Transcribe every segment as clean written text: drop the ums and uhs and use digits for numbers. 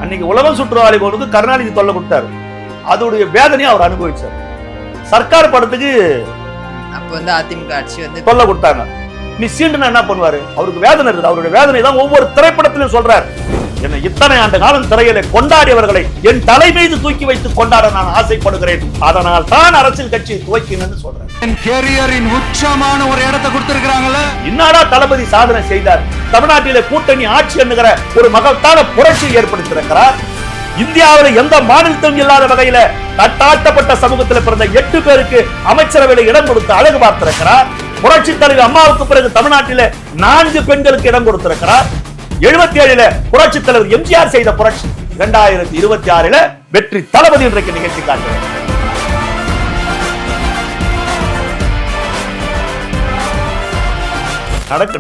அன்னைக்கு உலகம் சுற்றுவாளி போனது கருணாநிதி தொல்லை கொடுத்தாரு. அதோடைய வேதனையை அவர் அனுபவிச்சார். சர்க்கார் படத்துக்கு அப்ப வந்து அதிமுக ஆட்சி வந்து தொல்லை கொடுத்தாங்க. நீ சீண்டுனா என்ன பண்ணுவாரு? அவருக்கு வேதனை இருக்குது. அவருடைய வேதனை தான் ஒவ்வொரு திரைப்படத்திலும் சொல்றாரு. என்னை இத்தனை ஆண்டு காலம் திரையில கொண்டாடியவர்களை என் தலை மீது தூக்கி வைத்து கொண்டாட நான் ஆசைப்படுகிறேன். அதனால் தான் அரசியல் கட்சியை துவக்கினு சொல்றேன். என் கேரியரின் உச்சமான ஒரு இடத்தை கொடுத்திருக்காங்கல்ல. இன்னாடா தளபதி சாதனை செய்தார். தமிழ்நாட்டிலே கூட்டணி ஆட்சி என்கிற ஒரு மகத்தான புரட்சியை ஏற்படுத்தியிருக்கிறார். இந்தியாவில் எந்த மாநிலத்திலும் இல்லாத வகையில தட்டாட்டப்பட்ட சமூகத்தில் பிறந்த 8 பேருக்கு அமைச்சரவையில் இடம் கொடுத்து அழகு பார்த்திருக்கிறார். புரட்சி தலைவர் அம்மாவுக்கு பிறகு தமிழ்நாட்டில 4 பெண்களுக்கு இடம் கொடுத்திருக்கிறார். 77 புரட்சி தலைவர் எம்ஜிஆர் செய்த புரட்சி 2026 வெற்றி தளபதி இன்றைக்கு நிகழ்ச்சி காட்டுகிறார்.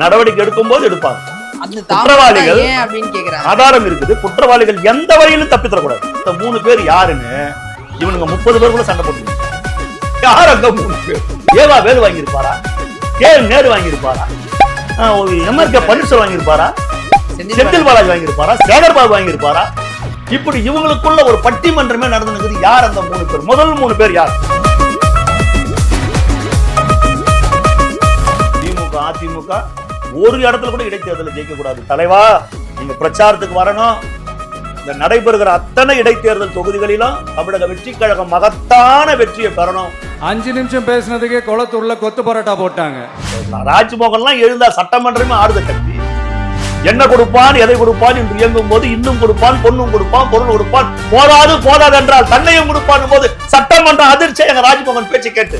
நடவடிக்கை எடுக்கும் போது எடுப்பாங்க. குற்றவாளிகள் ஆதாரம் இருக்குது. குற்றவாளிகள் எந்த வழியிலும் தப்பித்தரக்கூடாது. இந்த 3 பேர் யாருன்னு இவனுங்க 30 பேர் கூட சண்டை போட்டு யார் அங்க 3 பேர்? ஏவா வேலு வாங்கியிருப்பாரா? கே நேரு வாங்கியிருப்பாரா? எம்ஆர்கே பன்னீர்செல்வம் வாங்கியிருப்பாரா? செந்தில் பாலாஜி வாங்கியிருப்பாரா? சேகர் பாபு வாங்கியிருப்பாரா? இப்படி இவங்களுக்குள்ள ஒரு பட்டிமன்றமே நடந்துருக்குது. யார் அந்த 3 பேர்? முதல் 3 பேர் யார்? திமுக அதிமுக ஒரு இடத்துல கூட இடைத்தேர்தலில் ஜெயிக்க கூடாது. தலைவா, நீங்க பிரச்சாரத்துக்கு வரணும். இந்த நடைபெறுகிற அத்தனை இடைத்தேர்தல் தொகுதிகளிலும் தமிழக வெற்றி கழகம் மகத்தான வெற்றியை பெறணும். 5 நிமிஷம் பேசினதுக்கே குளத்தூர்ல கொத்து பரோட்டா போட்டாங்க. ராஜ்மோகன்லாம் எழுந்தா சட்டமன்றமே ஆறுத கட்டி என்ன கொடுப்பான் எதை கொடுப்பான் என்று இயங்கும் போது இன்னும் கொடுப்பான், பொண்ணும் கொடுப்பான், பொருள் கொடுப்பான், போதாது என்றால் தன்னையும் கொடுப்பான் போது சட்டமன்ற அதிர்ச்சி எங்க ராஜ்மோகன் பேச்சு கேட்டு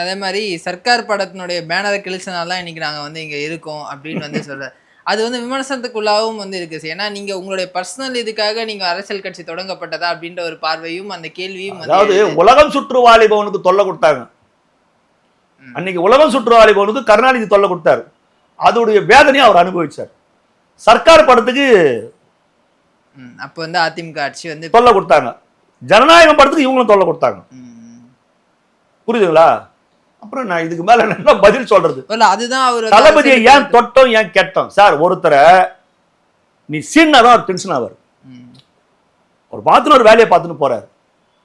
அதே மாதிரி சர்க்கார் படத்தினுடைய பேனரை கிழிச்சனால இன்னைக்கு நாங்க வந்து இங்க இருக்கோம் அப்படின்னு வந்து சொல்ற அது வந்து விமர்சனத்துக்குள்ளாகவும் வந்து இருக்கு. ஏன்னா நீங்க உங்களுடைய பர்சனல் இதுக்காக நீங்க அரசியல் கட்சி தொடங்கப்பட்டதா அப்படின்ற ஒரு பார்வையும் அந்த கேள்வியும் அதாவது உலகம் சுற்றுவாளி பவனுக்கு தொல்லை கொடுத்தாங்க. அன்னைக்கு உலகம் சுற்றுவாளி பவனுக்கு கருணாநிதி தொல்லை கொடுத்தாரு. அதோடைய வேதனையை அவர் அனுபவிச்சார். சர்க்கார் படத்துக்கு அப்ப வந்து அதிமுக ஆட்சி வந்து தொல்லை கொடுத்தாங்க. ஜனநாயகம் படத்துக்கு இவங்களும் தொல்லை கொடுத்தாங்க. புரியுதுங்களா? அப்புறம் நான் இதுக்கு மேல என்ன பதில் சொல்றது? அதுதான் அவர் தளபதியை ஏன் தொட்டோம் ஏன் கேட்டோம் சார்? ஒருத்தரை நீ சீனாதான் ஒரு டென்ஷன் ஆவார். ஒரு பார்த்துன்னு ஒரு வேலையை பார்த்துன்னு போறாரு.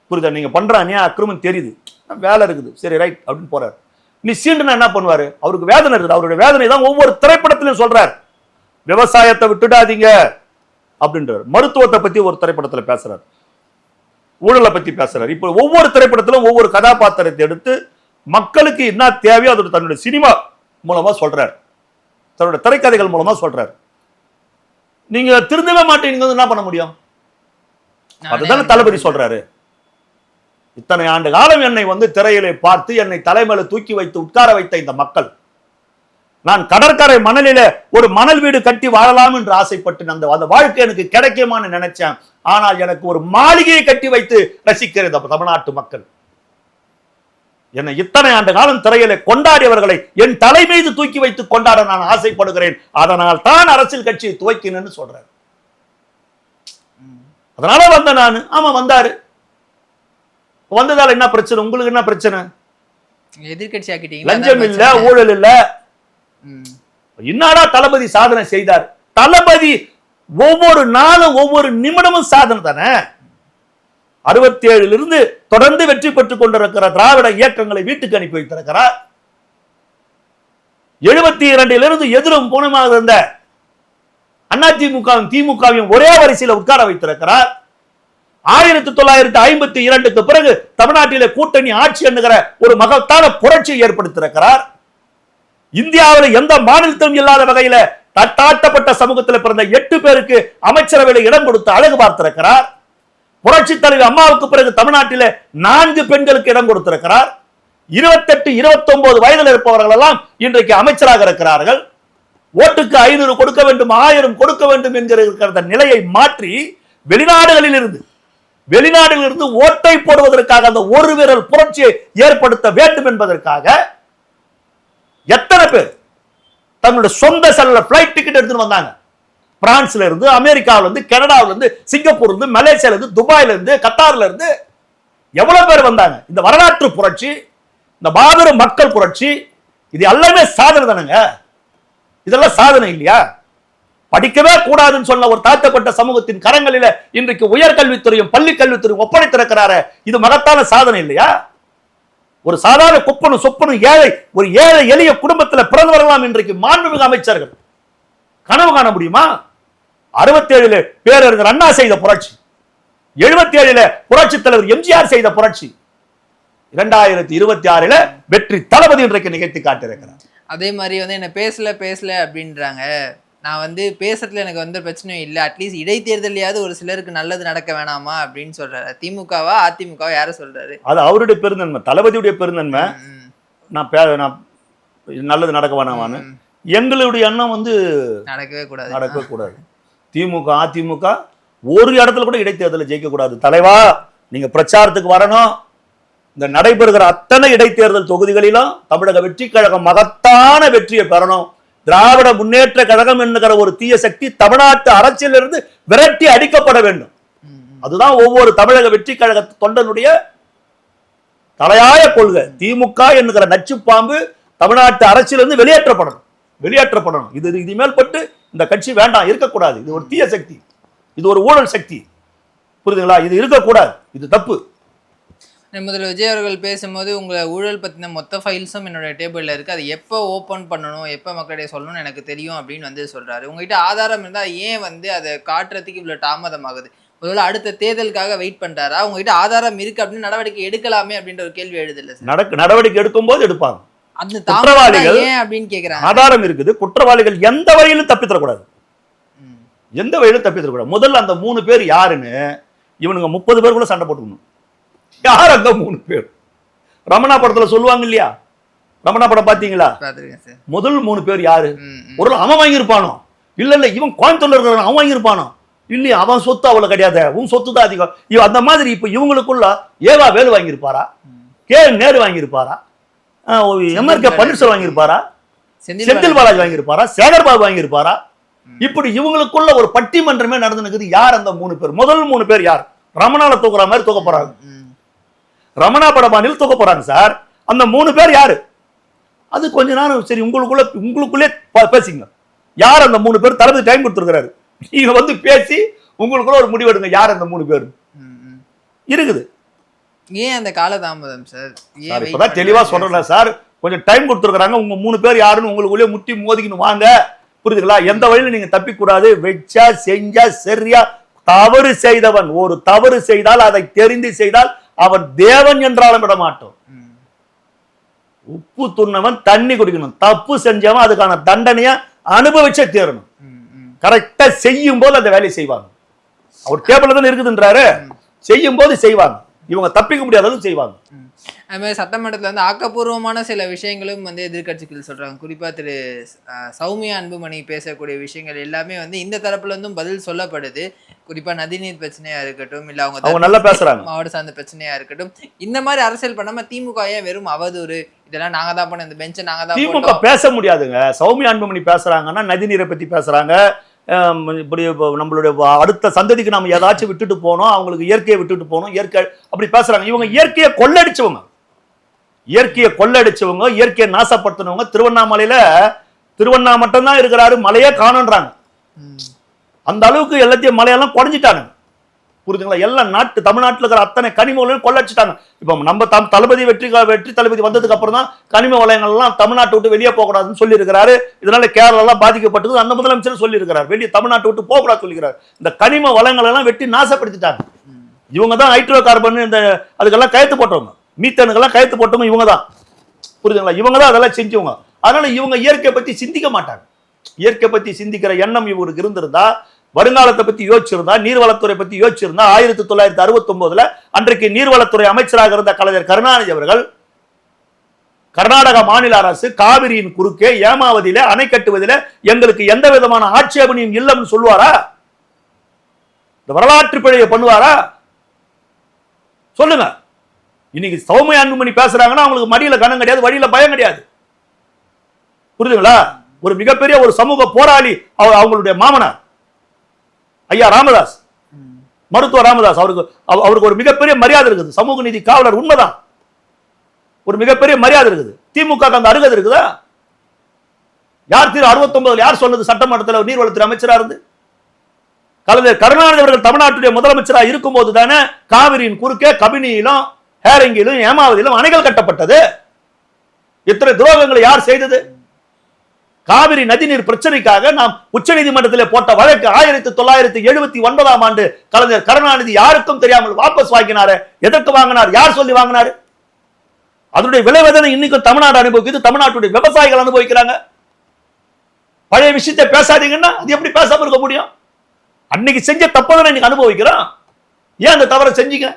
புரியுதா? நீங்க பண்ற அநியாய அக்கிரமம் தெரியுது, வேலை இருக்குது, சரி ரைட் அப்படின்னு போறாரு. நீ சீண்டுனா என்ன பண்ணுவாரு? அவருக்கு வேதனை இருக்குது. அவருடைய வேதனை தான் ஒவ்வொரு திரைப்படத்திலும் சொல்றாரு. விவசாயத்தை விட்டுடாதீங்க அப்படின்றார். மருத்துவத்தை பத்தி ஒரு திரைப்படத்துல பேசுறாரு, ஊழலை பத்தி பேசுறாரு. இப்போ ஒவ்வொரு திரைப்படத்திலும் ஒவ்வொரு கதாபாத்திரத்தை எடுத்து மக்களுக்கு என்ன தேவையோ அதோட தன்னுடைய சினிமா மூலமா சொல்றாரு, தன்னுடைய திரைக்கதைகள் மூலமா சொல்றாரு. நீங்க திருந்தவே மாட்டீங்க, என்ன பண்ண முடியும்? அதுதானே தளபதி சொல்றாரு. இத்தனை ஆண்டு காலம் என்னை வந்து திரையிலே பார்த்து என்னை தலைமையில தூக்கி வைத்து உட்கார வைத்த இந்த மக்கள், நான் கடற்கரை மணலில ஒரு மணல் வீடு கட்டி வாழலாம் என்று ஆசைப்பட்டு அந்த வாழ்க்கை எனக்கு கிடைக்குமான்னு நினைச்சேன். ஆனால் எனக்கு ஒரு மாளிகையை கட்டி வைத்து ரசிக்கிறது தமிழ்நாட்டு மக்கள். என்னை இத்தனை ஆண்டு காலம் திரையில கொண்டாடியவர்களை என் தலை மீது தூக்கி வைத்து கொண்டாட நான் ஆசைப்படுகிறேன். அதனால் தான் அரசியல் கட்சியை துவக்கினு சொல்றேன். அதனால வந்த நான். ஆமா வந்தாரு. வந்ததால என்ன பிரச்சனை? உங்களுக்கு என்ன பிரச்சனை? எதிர்கட்சி ஆக்கிட்டீங்க. லஞ்சம் இல்ல, ஊழல் இல்ல. இன்னாடா தளபதி சாதனை செய்தார். தளபதி ஒவ்வொரு நாளும் ஒவ்வொரு நிமிடமும் சாதனை தானே. 67 தொடர்ந்து வெற்றி பெற்றுக் கொண்டிருக்கிற திராவிட இயக்கங்களை வீட்டுக்கு அனுப்பி வைத்திருக்கிறார். 72 எதிரும் பூனமாக இருந்த அதிமுகவும் திமுகவும் ஒரே வரிசையில் உட்கார வைத்திருக்கிறார். 1952 பிறகு தமிழ்நாட்டிலே கூட்டணி ஆட்சி என்கிற ஒரு மகத்தான புரட்சியை ஏற்படுத்தியிருக்கிறார். இந்தியாவில் எந்த மாநிலத்திலும் இல்லாத வகையில தட்டாட்டப்பட்ட சமூகத்தில் பிறந்த 8 பேருக்கு அமைச்சரவையில் இடம் கொடுத்து அழகு பார்த்திருக்கிறார். புரட்சி தலைவர் அம்மாவுக்கு பிறகு தமிழ்நாட்டில 4 பெண்களுக்கு இடம் கொடுத்திருக்கிறார். 28, 29 வயதில் இருப்பவர்கள் எல்லாம் இன்றைக்கு அமைச்சராக இருக்கிறார்கள். ஓட்டுக்கு 500 கொடுக்க வேண்டும், 1000 கொடுக்க வேண்டும் என்கிற நிலையை மாற்றி வெளிநாடுகளில் இருந்து ஓட்டை போடுவதற்காக அந்த ஒரு விரல் புரட்சியை ஏற்படுத்த வேண்டும் என்பதற்காக எத்தனை பேர் தங்களுடைய சொந்த செலவுல பிளைட் டிக்கெட் எடுத்துட்டு வந்தாங்க. பிரான்ஸ்ல இருந்து, அமெரிக்காவில இருந்து, கனடாவில இருந்து, சிங்கப்பூர்ல இருந்து, மலேசியால இருந்து, துபாயில இருந்து, கத்தார்ல இருந்து எவ்வளவு பேர் வந்தாங்க. இந்த வரலாற்று புரட்சி, இந்த மாபெரும் மக்கள் புரட்சி இது எல்லாமே சாதனை தானங்க. இதெல்லாம் சாதனை இல்லையா? படிக்கவே கூடாதுன்னு சொன்ன ஒரு தாழ்த்தப்பட்ட சமூகத்தின் கரங்களில இன்றைக்கு உயர்கல்வித்துறையும் பள்ளி கல்வித்துறையும் ஒப்படைத்திருக்கிறாரு. இது மகத்தான சாதனை இல்லையா? ஒரு சாதாரண குப்பனும் சொப்பனும் ஒரு ஏழை எளிய குடும்பத்தில் பிறந்து வரலாம் இன்றைக்கு மாண்புமிகு அமைச்சர்கள். கனவு காண முடியுமா? 67 பேரறிஞர் அண்ணா செய்த புரட்சி, 77 புரட்சி தலைவர் எம்ஜிஆர் செய்த புரட்சி, 2026 வெற்றி தளபதி இன்றைக்கு நிகழ்த்தி காட்டியிருக்கிறார். அதே மாதிரி வந்து என்ன பேசல அப்படின்றாங்க. நான் வந்து பேசுறதுல எனக்கு வந்து பிரச்சனையும் இல்லை, அட்லீஸ்ட் இடைத்தேர்தலையாவது ஒரு சிலருக்கு நல்லது நடக்க வேணாமா அப்படின்னு சொல்றாரு. திமுகவா அதிமுகவா யார சொல்றாரு? அது அவருடைய பெருந்தன்மை, தளபதியுடைய பெருந்தன்மை. நான் நல்லது நடக்க வேணாமான்னு எங்களுடைய எண்ணம் வந்து நடக்கவே கூடாது. திமுக அதிமுக ஒரு இடத்துல கூட இடைத்தேர்தலில் ஜெயிக்க கூடாது. தலைவா, நீங்க பிரச்சாரத்துக்கு வரணும். இந்த நடைபெறுகிற அத்தனை இடைத்தேர்தல் தொகுதிகளிலும் தமிழக வெற்றி கழகம் மகத்தான வெற்றியை பெறணும். திராவிட முன்னேற்ற கழகம் என்கிற ஒரு தீய சக்தி தமிழ்நாட்டு அரசியலிருந்து விரட்டி அடிக்கப்பட வேண்டும். அதுதான் ஒவ்வொரு தமிழக வெற்றி கழக தொண்டனுடைய தலையாய கொள்கை. திமுக என்கிற நச்சு பாம்பு தமிழ்நாட்டு அரசியலிருந்து வெளியேற்றப்படணும். இது இனிமேல் பட்டு இந்த கட்சி வேண்டாம், இருக்கக்கூடாது. இது ஒரு தீய சக்தி, இது ஒரு ஊழல் சக்தி. புரியுதுங்களா? இது இருக்கக்கூடாது, இது தப்பு. முதல்ல விஜய் அவர்கள் பேசும்போது உங்களை ஊழல் பற்றின மொத்த ஃபைல்ஸும் என்னோட டேபிளில் இருக்குது, அது எப்போ ஓப்பன் பண்ணணும், எப்போ மக்களிடையே சொல்லணும்னு எனக்கு தெரியும் அப்படின்னு வந்து சொல்கிறாரு. உங்ககிட்ட ஆதாரம் இருந்தால் ஏன் வந்து அதை காட்டுறதுக்கு இவ்வளோ தாமதமாகுது? ஒருவேளை அடுத்த தேர்தலுக்காக வெயிட் பண்ணுறாரா? உங்ககிட்ட ஆதாரம் இருக்குது அப்படின்னு நடவடிக்கை எடுக்கலாமே அப்படின்ற ஒரு கேள்வி எழுதில்லை சார். நடவடிக்கை எடுக்கும்போது எடுப்பாங்க. அந்த குற்றவாளிகள் ஏன் அப்படின்னு கேட்குறாங்க. ஆதாரம் இருக்குது. குற்றவாளிகள் எந்த வழியிலும் தப்பித்தரக்கூடாது, எந்த வழியிலும் தப்பித்தரக்கூடாது. முதல்ல அந்த 3 பேர் யாருன்னு இவனுங்க 30 பேர் கூட சண்டை போட்டுக்கணும். யார் அந்த 3 பேர்? ரமணா படத்துல சொல்லுவாங்க இல்லையா? ரமணா படம் பாத்தீங்களா? முதல் 3 பேர் யாரு? ஒரு அவன் வாங்கியிருப்பானோ, இல்ல இவன் கோயம்புத்தூர்ல இருக்கிற அவன் வாங்கியிருப்பானோ, இல்லையா அவன் சொத்து அவ்வளவு கிடையாது, உன் சொத்து தான் அதிகம். அந்த மாதிரி இப்ப இவங்களுக்குள்ள ஏவா வேலு வாங்கியிருப்பாரா, கே நேரு வாங்கியிருப்பாரா, எம்ஆர்கே பன்னீர்செல்வம் வாங்கியிருப்பாரா, செந்தில் பாலாஜி வாங்கியிருப்பாரா, சேகர் பாபு வாங்கியிருப்பாரா? இப்படி இவங்களுக்குள்ள ஒரு பட்டிமன்றமே நடந்துனுக்குது. யார் அந்த 3 பேர்? முதல் 3 பேர் யார்? ரமணால தூக்குற மாதிரி தூக்க போறாங்க, ரமணா படபானில் தூக்க போறாங்க சார். அந்த 3 பேர் யாரு? அது கொஞ்ச நேரம் சரி உங்களுக்குள்ளே பேசிங்க. யார் அந்த 3 பேர்? தளபதி டைம் கொடுத்துருக்கிறாரு, நீங்க வந்து பேசி உங்களுக்குள்ள ஒரு முடிவு எடுங்க. யார் அந்த 3 பேர் இருக்குது? ஏன் அந்த காலதாமதம் சார்? இப்பதான் தெளிவா சொல்றேன் சார், கொஞ்சம் டைம் கொடுத்துருக்காங்க. உங்க 3 பேர் யாருன்னு உங்களுக்குள்ளே முட்டி மோதிக்கணும் வாங்க. புரியுதுங்களா? எந்த வழியில நீங்க தப்பிக்கூடாது. வெச்சா செஞ்சா சரியா. தவறு செய்தவன் ஒரு தவறு செய்தால் அதை தெரிந்து செய்தால் அவன் தேவன் என்றாலும் விட மாட்டோம். உப்பு துண்ணவன் தண்ணி குடிக்கணும். தப்பு செஞ்சவன் அதுக்கான தண்டனைய அனுபவிச்சே தேரணும். கரெக்டா செய்யும் போது அந்த வேலையை செய்வாங்க. அவர் டேபிள்ல தான் இருக்குதுன்றாரு, செய்யும் போது செய்வாங்க. இவங்க தப்பிக்க முடியாததும் செய்வாங்க. அது மாதிரி சட்டமன்றத்தில் வந்து ஆக்கப்பூர்வமான சில விஷயங்களும் வந்து எதிர்கட்சிகள் சொல்றாங்க. குறிப்பா திரு சௌமியா அன்புமணி பேசக்கூடிய விஷயங்கள் எல்லாமே வந்து இந்த தரப்புல இருந்தும் பதில் சொல்லப்படுது. குறிப்பா நதிநீர் பிரச்சனையா இருக்கட்டும், இல்ல அவங்க நல்லா பேசுறாங்க மாவட்ட சார்ந்த பிரச்சனையா இருக்கட்டும், இந்த மாதிரி அரசியல் பண்ணாம திமுக ஏன் வெறும் அவதூறு இதெல்லாம் நாங்க தான் பண்ண இந்த பெஞ்சை நாங்க தான் திமுக பேச முடியாதுங்க. சௌமியா அன்புமணி பேசுறாங்கன்னா நதிநீரை பத்தி பேசுறாங்க. இப்படி நம்மளுடைய அடுத்த சந்ததிக்கு நம்ம ஏதாச்சும் விட்டுட்டு போனோம், அவங்களுக்கு இயற்கையை விட்டுட்டு போனோம், இயற்கை அப்படி பேசுறாங்க. இவங்க இயற்கையை கொள்ளடிச்சவங்க, இயற்கையை நாசப்படுத்தினவங்க. திருவண்ணா மட்டும்தான் இருக்கிறாரு, மலையே காணுன்றாங்க. அந்த அளவுக்கு எல்லாத்தையும் மலையெல்லாம் குறைஞ்சிட்டாங்க. புரியுதுங்களா? எல்லாம் தமிழ்நாட்டில் இருக்கிற அத்தனை கனிம வளங்களையும் கொள்ளடிச்சிட்டாங்க. இப்போ நம்ம தளபதி வெற்றி தளபதி வந்ததுக்கு அப்புறம் தான் கனிம வளங்கள் எல்லாம் தமிழ்நாட்டை விட்டு வெளியே போகக்கூடாதுன்னு சொல்லி இருக்கிறாரு. இதனால கேரளா எல்லாம் பாதிக்கப்பட்டது அந்த முதலமைச்சர் சொல்லி இருக்கிறார். வெளியே தமிழ்நாட்டை விட்டு போகக்கூடாது சொல்லிக்கிறார். இந்த கனிம வளங்கள் எல்லாம் வெட்டி நாசப்படுத்திட்டாங்க. இவங்க தான் ஹைட்ரோ கார்பன் இந்த அதுக்கெல்லாம் கையெழுத்து போட்டவங்க, மீத்தனுக்கெல்லாம் கையெழுத்து போட்டவங்க இவங்க தான். புரியுதுங்களா? இவங்க தான் அதெல்லாம் செஞ்சவங்க. அதனால இவங்க இயற்கை பத்தி சிந்திக்க மாட்டாங்க. இயற்கை பத்தி சிந்திக்கிற எண்ணம் இவருக்கு இருந்திருந்தா, வருங்காலத்தை பத்தி யோசிச்சிருந்தா, நீர்வளத்துறை பத்தி யோசிச்சிருந்தா, 1969 அன்றைக்கு நீர்வளத்துறை அமைச்சராக இருந்த கலைஞர் கருணாநிதி அவர்கள் கர்நாடக மாநில அரசு காவிரியின் குறுக்கே ஏமாவதிலே அணை கட்டுவதிலே எங்களுக்கு எந்த விதமான ஆட்சேபனையும் இல்லைன்னு சொல்லுவாரா? இந்த வரலாற்று பிழையை பண்ணுவாரா? சொல்லுங்க. இன்னைக்கு சௌமியா அன்புமணி பேசுறாங்கன்னா அவங்களுக்கு மடியில கணம் கிடையாது, வழியில பயம் கிடையாது. புரியுதுங்களா? ஒரு மிகப்பெரிய ஒரு சமூக போராளி அவங்களுடைய மாமனார் ஐயா ராமதாஸ், மருத்துவர் ராமதாஸ், அவருக்கு ஒரு மிகப்பெரிய மரியாதை இருக்குது. சமூக நீதி காவலர், உண்மைதான், ஒரு மிகப்பெரிய மரியாதை இருக்குது. திமுக அந்த அருகதை இருக்குதா? யார் 69 யார் சொன்னது சட்டமன்றத்தில் நீர்வளத்துறை அமைச்சரா இருந்து? கலைஞர் கருணாநிதி அவர்கள் தமிழ்நாட்டுடைய முதலமைச்சரா இருக்கும் போது தானே காவிரியின் குறுக்கே கபினியிலும் ஹேரங்கிலும் ஏமாவதியிலும் அணைகள் கட்டப்பட்டது. இத்தனை துரோகங்களை யார் செய்தது? காவிரி நதிநீர் பிரச்சனைக்காக நாம் உச்ச நீதிமன்றத்தில் போட்ட வழக்கு 1979 ஆண்டு கலைஞர் கருணாநிதி யாருக்கும் தெரியாமல் வாபஸ் வாங்கினாரு. எதற்கு வாங்கினார்? யார் சொல்லி வாங்கினாரு? அதனுடைய விளைவுதானே இன்னைக்கும் தமிழ்நாடு அனுபவிக்குது, தமிழ்நாட்டுடைய விவசாயிகள் அனுபவிக்கிறாங்க. பழைய விஷயத்தை பேசாதீங்கன்னா அது எப்படி பேசாம இருக்க முடியும்? அன்னைக்கு செஞ்ச தப்பதானே இன்னைக்கு அனுபவிக்கிறோம். ஏன் அந்த தவறை செஞ்சீங்க?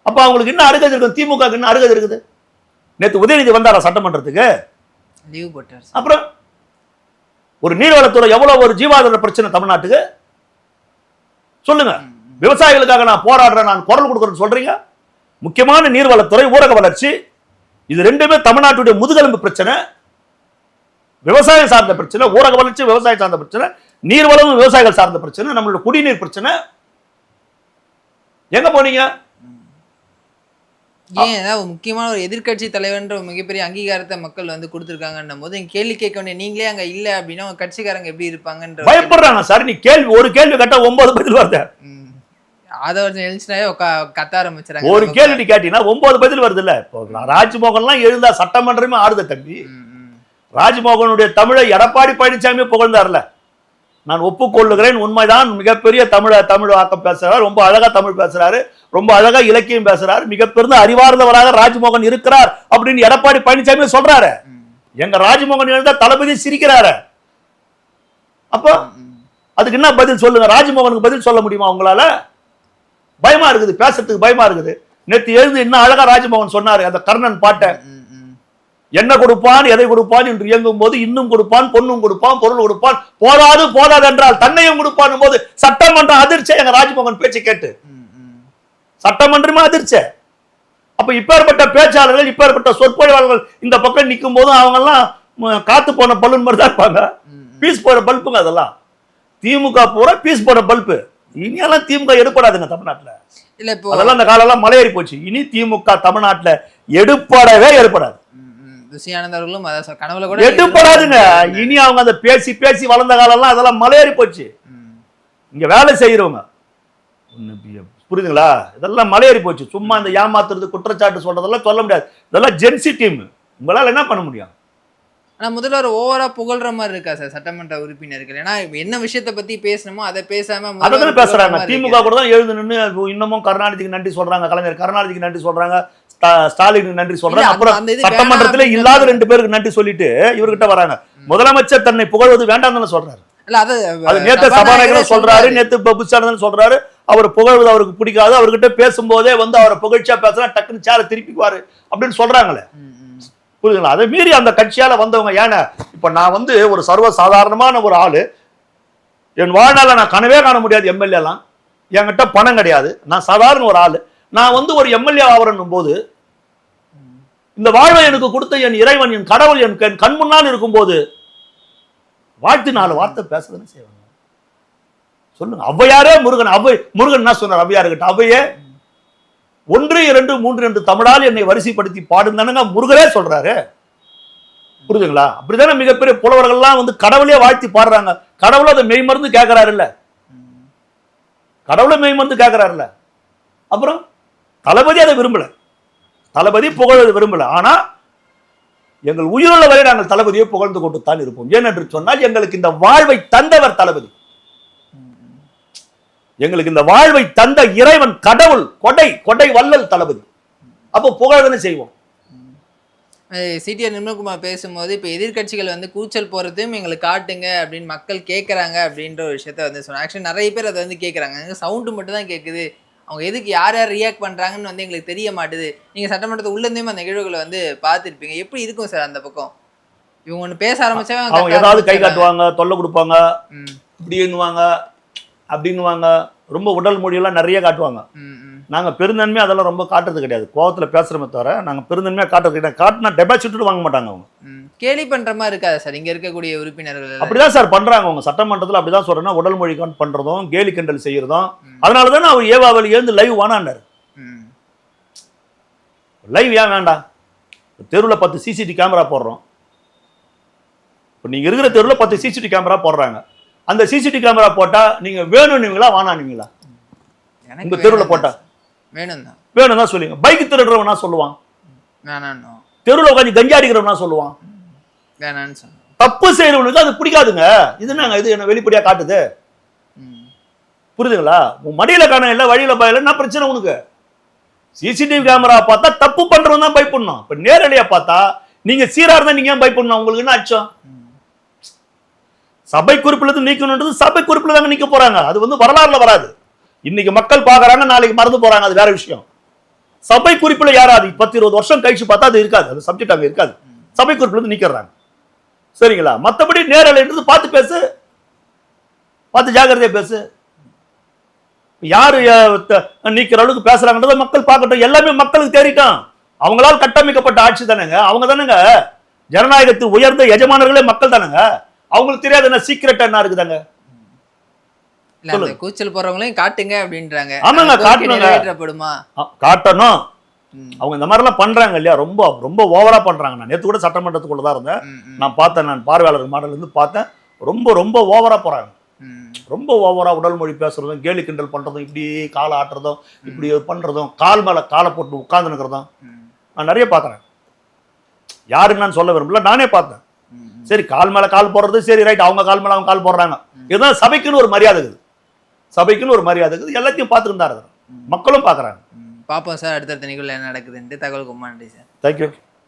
அப்ப அவங்களுக்கு என்ன அருகதை இருக்கும்? திமுக என்ன அருகதை இருக்குது? நேற்று உதயநிதி வந்தாரா சட்டமன்றத்துக்கு? லீவ் போட்டார். அப்புறம் ஒரு நீர்வளத்துறை எவ்வளவு ஒரு ஜீவாதார பிரச்சனை தமிழ்நாட்டுக்கு சொல்லுங்க. விவசாயிகளுக்காக நான் போராடுறேன், நான் குரல் கொடுக்கறேன்னு சொல்றீங்க. முக்கியமான நீர்வளத்துறை, ஊரக வளர்ச்சி, இது ரெண்டுமே தமிழ்நாட்டுடைய முதுகெலும்பு பிரச்சனை. விவசாயம் சார்ந்த பிரச்சனை, ஊரக வளர்ச்சி விவசாயம் சார்ந்த பிரச்சனை, நீர்வளம் விவசாயிகள் சார்ந்த பிரச்சனை, நம்மளோட குடிநீர் பிரச்சனை. எங்க போனீங்க? ஏன் ஏதாவது முக்கியமான ஒரு எதிர்க்கட்சி தலைவர்ன்ற ஒரு மிகப்பெரிய அங்கீகாரத்தை மக்கள் வந்து கொடுத்துருக்காங்கன்னும் போது கேள்வி கேட்க வேண்டிய நீங்களே அங்க இல்ல அப்படின்னா உங்க கட்சிக்காரங்க எப்படி இருப்பாங்கன்ற பயப்படுறாங்க சார். நீ ஒரு கேள்வி கேட்டா 9 பதில் வருது. ஆதவர்ஜன் எழுச்சினாவே கத்த ஆரம்பிச்சாங்க. ஒரு கேள்வி கேட்டீங்கன்னா 9 பதில் வருது இல்ல. ராஜ்மோகன்லாம் எழுந்தா சட்டமன்றமே ஆறுத தம்பி. ராஜ்மோகனுடைய தமிழை எடப்பாடி பழனிசாமி புகழ்ந்தார்ல. நான் ஒப்புக்கொள்ளுகிறேன், உண்மைதான். மிகப்பெரிய தமிழ் ஆக்கம் பேசுறாரு, ரொம்ப அழகா தமிழ் பேசுறாரு, ரொம்ப அழகா இலக்கியம் பேசுறாரு, மிகப்பெரிய அறிவார்ந்தவராக ராஜ்மோகன் இருக்கிறார் அப்படின்னு எடப்பாடி பழனிசாமி சொல்றாரு. எங்க ராஜ்மோகன் எழுந்தா தளபதி சிரிக்கிறாரு. அப்போ அதுக்கு என்ன பதில் சொல்லுங்க? ராஜ்மோகனுக்கு பதில் சொல்ல முடியுமா உங்களால? பயமா இருக்குது, பேசுறதுக்கு பயமா இருக்குது. நேற்று எழுந்து இன்னும் அழகா ராஜ்மோகன் சொன்னாரு அந்த கர்ணன் பாட்டை. என்ன கொடுப்பான், எதை கொடுப்பான் என்று இயங்கும் போது இன்னும் கொடுப்பான், பொண்ணும் கொடுப்பான், பொருள் கொடுப்பான், போதாது என்றால் தன்னையும் கொடுப்பான் போது சட்டமன்றம் அதிர்ச்சி. எங்க ராஜ்மோகன் பேச்சு கேட்டு சட்டமன்றமா அதிர்ச்சி. அப்ப இப்பேற்பட்ட பேச்சாளர்கள், இப்பேற்பட்ட சொற்பொழிவாளர்கள் இந்த பக்கம் நிற்கும் போதும் அவங்க எல்லாம் காத்து போன பல்லுன்னு மாதிரி தான் இருப்பாங்க. பீஸ் போற பல்புங்க அதெல்லாம். திமுக பூரா பீஸ் போற பல்பு. இனியெல்லாம் திமுக எடுப்படாதுங்க தமிழ்நாட்டுல. இல்ல இப்போ அதெல்லாம் அந்த காலெல்லாம் மலையேறி போச்சு. இனி திமுக தமிழ்நாட்டுல எடுப்படாது. ருசியானந்தர்களும் கனவுல கூட எடுப்படாதுங்க. இனி அவங்க அந்த பேசி பேசி வளர்ந்த காலெல்லாம் அதெல்லாம் மலையேறி போச்சு. இங்க வேலை செய்யறவங்க புரியுதுங்களா? இதெல்லாம் மலையேறி போச்சு. சும்மா இந்த ஏமாத்துறது, குற்றச்சாட்டு சொல்றதெல்லாம் சொல்ல முடியாது. இதெல்லாம் ஜென்சி டீம். உங்களால என்ன பண்ண முடியும்? ஆனா முதல்வர் ஓவரா புகழ்ற மாதிரி இருக்கா சார் சட்டமன்ற உறுப்பினர்கள்? ஏன்னா என்ன விஷயத்தை பத்தி பேசணுமோ அதை பேசாம அதான் பேசுறாங்க. திமுக கூட தான் எழுந்து நின்று இன்னமும் கருணாநிதிக்கு நன்றி சொல்றாங்க, கலைஞர் கருணாநிதிக்கு நன்றி சொல்றாங்க, ஸ்டாலினுக்கு நன்றி சொல்றாங்க. அப்புறம் சட்டமன்றத்துல இல்லாத 2 பேருக்கு நன்றி சொல்லிட்டு இவர்கிட்ட வராங்க. முதலமைச்சர் தன்னை புகழ்வது வேண்டாம் தானே சொல்றாரு. நேத்து சபாநாயகர் சொல்றாரு, நேத்து புஷானந்தன் சொல்றாரு, அவர் புகழ்வது அவருக்கு பிடிக்காது, அவர்கிட்ட பேசும்போதே வந்து அவரை புகழ்ச்சியா பேசுறா டக்குன்னு சேர திருப்பிக்குவாரு அப்படின்னு சொல்றாங்களே. புரியுதுங்களா? அதை மீறி அந்த கட்சியால வந்தவங்க. ஏன்னா இப்ப நான் வந்து ஒரு சர்வ சாதாரணமான ஒரு ஆளு. என் வாழ்நாள நான் கனவே காண முடியாது எம்எல்ஏ எல்லாம். என்கிட்ட பணம் கிடையாது. நான் சாதாரண ஒரு ஆளு. நான் வந்து ஒரு எம்எல்ஏ ஆவரணும் போது இந்த வாழ்வை எனக்கு கொடுத்த என் இறைவன், என் கடவுள் என் கண் முன்னால் இருக்கும் போது வாழ்த்து 4 வார்த்தை பேசுறதுன்னு செய்வாங்க. சொல்லுங்க. ஔவையாரே முருகன் என்ன சொன்னார் ஔவையாருக்கிட்ட? ஔவையே 1, 2, 3 என்று தமிழால் என்னை வரிசைப்படுத்தி பாடுந்தானுங்க முருகரே சொல்றாரு. புரியுதுங்களா? அப்படித்தானே மிகப்பெரிய புலவர்கள்லாம் வந்து கடவுளே வாழ்த்தி பாடுறாங்க. கடவுளை அதை மெய்மருந்து கேட்கிறாரு இல்ல, கடவுளை மெய்மருந்து கேட்கிறாருல்ல. அப்புறம் தளபதி அதை விரும்பல, தளபதி புகழ விரும்பல. ஆனா எங்கள் உயிருள்ள வரை நாங்கள் தளபதியை புகழ்ந்து கொண்டு தான் இருப்போம். ஏனென்று சொன்னால் எங்களுக்கு இந்த வாழ்வை தந்தவர் தளபதி, எங்களுக்கு இந்த வாழ்வை தந்த இறைவன் கடவுள், கொடை வள்ளல் தளபதி. அப்போ புகழதானே செய்வோம். சிடிஆர் நிர்மல்குமார் பேசும்போது இப்போ எதிர்கட்சிகள் வந்து கூச்சல் போறதையும் எங்களுக்கு காட்டுங்க அப்படின்னு மக்கள் கேட்கறாங்க அப்படின்ற ஒரு விஷயத்த வந்து சொன்னாங்க. ஆக்சுவலி நிறைய பேர் அதை வந்து கேட்கறாங்க. சவுண்டு மட்டும் தான் கேட்குது, அவங்க எதுக்கு யார் ரியாக்ட் பண்றாங்கன்னு வந்து எங்களுக்கு தெரிய மாட்டுது. நீங்க சட்டமன்றத்தை உள்ளேருந்தே அந்த நிகழ்வுகளை வந்து பார்த்துருப்பீங்க. எப்படி இருக்கும் சார் அந்த பக்கம்? இவங்க ஒன்று பேச ஆரம்பிச்சா அவங்க ஏதாவது கை காட்டுவாங்க, தொல்லை கொடுப்பாங்க, இப்படின்னுவாங்க அப்படின்னுவாங்க, ரொம்ப உடல் மொழியெல்லாம் நிறைய காட்டுவாங்க. நாங்கள் பெருந்தன்மையாக அதெல்லாம் ரொம்ப காட்டுறது கிடையாது. கோவத்தில் பேசுகிறோமே தவிர நாங்கள் பெருந்தன்மையாக காட்டுறது கிடையாது. காட்டினா டெபாசிட் வாங்க மாட்டாங்க. அவங்க கேலி பண்ற மாதிரி இருக்காது சார் இங்க இருக்கக்கூடிய உறுப்பினர்கள்? அப்படிதான் சார் பண்றாங்க. அவங்க சட்டமன்றத்தில் அப்படிதான் சொல்றேன்னா உடல் மொழி பண்றதும் கேலி கிண்டல் செய்யறதும். அதனாலதான் அவர் ஏவாவளி எழுந்து லைவ் வானாண்டாரு. லைவ் ஏன் வேண்டாம்? தெருவில் 10 சிசிடிவி கேமரா போடுறோம். இப்போ நீங்கள் இருக்கிற தெருவில் 10 சிசிடிவி கேமரா போடுறாங்க. அந்த சிசிடிவி கேமரா போட்டால் நீங்கள் வேணும்னுவீங்களா வானானுவீங்களா? உங்கள் தெருவில் போட்டால் வேணும் தான். வேணும் தான் சொல்லுவீங்க. பைக் திருடுறவனா சொல்லுவான், வேணான்னு. தெருவில் உட்காந்து கஞ்சா அடிக்கிறவனா சொல்லுவான். வேணான்னு சொன்னேன். தப்பு செய்யறவனுக்கு அது பிடிக்காதுங்க. இது நாங்கள் இது என்ன வெளிப்படையாக காட்டுது, புரியுதுங்களா? உன் மடியில காண இல்லை வழியில பயல என்ன பிரச்சனை உனக்கு? சிசிடிவி கேமரா பார்த்தா தப்பு பண்றவன் தான் பயப்படணும். இப்ப நேரடியா பார்த்தா நீங்க சீரா இருந்தா நீங்க ஏன் பயப்படணும்? உங்களுக்கு என்ன அச்சம்? சபை குறிப்புல இருந்து நீக்கணும்ன்றது சபை குறிப்புல தாங்க நீக்க போறாங்க. அது வந்து வரலாறுல வராது. இன்னைக்கு மக்கள் பாக்குறாங்க, நாளைக்கு மறந்து போறாங்க, அது வேற விஷயம். சபை குறிப்புல யாராவது 10-20 வருஷம் கழிச்சு பார்த்தா அது இருக்காது, அது சப்ஜெக்ட் அங்க இருக்காது. சபை குறிப்புல இருந்து நீக்கிறாங்க, சரிங்களா? மற்றபடி நேரலை பார்த்து பேசு, பார்த்து ஜாக்கிரதையா பேசு. யாரு நீக்கிற அளவுக்கு பேசுறாங்கன்றத மக்கள் பார்க்கட்டும். எல்லாமே மக்களுக்கு தேறிட்டோம். அவங்களால் கட்டமைக்கப்பட்ட ஆட்சி தானேங்க. அவங்க தானேங்க ஜனநாயகத்தில் உயர்ந்த எஜமானர்களே மக்கள் தானேங்க. அவங்களுக்கு தெரியாத என்ன சீக்கிரட் என்ன இருக்குதாங்க? இல்ல அந்த கூச்சல் போறவங்களையும் காட்டுங்க அப்படின்றாங்க. ஆமாங்க, காட்டணுங்க, நிறைவேற்றப்படுமா? காட்டணும். அவங்க இந்த மாதிரி எல்லாம் பண்றாங்க இல்லையா, ரொம்ப ரொம்ப ஓவரா பண்றாங்க. நான் நேத்து கூட சட்டமன்றத்துக்குள்ள தான் இருந்தேன், நான் பார்த்தேன், நான் பார்வையாளர் மாடல் இருந்து பார்த்தேன். ரொம்ப ரொம்ப ஓவரா போறாங்க. ரொம்ப ஓவரா உடல் மொழி பேசுறதும், கேலி கிண்டல் பண்றதும், இப்படி காலை ஆட்டுறதும், இப்படி பண்றதும், கால் மேல காலை போட்டு உட்கார்ந்து நிற்கிறதும் நான் நிறைய பார்க்கறேன். யாருன்னு நான் சொல்ல விரும்பல, நானே பார்த்தேன். சரி, கால் மேல கால் போடுறது சரி, ரைட். அவங்க கால் மேல அவங்க கால் போடுறாங்க. இதுதான் சபைக்குன்னு ஒரு மரியாதை இருக்குது. சபைக்குன்னு ஒரு மரியாதை இருக்குது. எல்லாத்தையும் பார்த்துட்டு தான் இருக்கிறோம், மக்களும் பார்க்கறாங்க. பாப்போம் சார் அடுத்தடுத்த நிகழ்வு என்ன நடக்குதுன்ட்டு. தகவல் ரொம்ப நன்றி சார். தேங்க்யூ.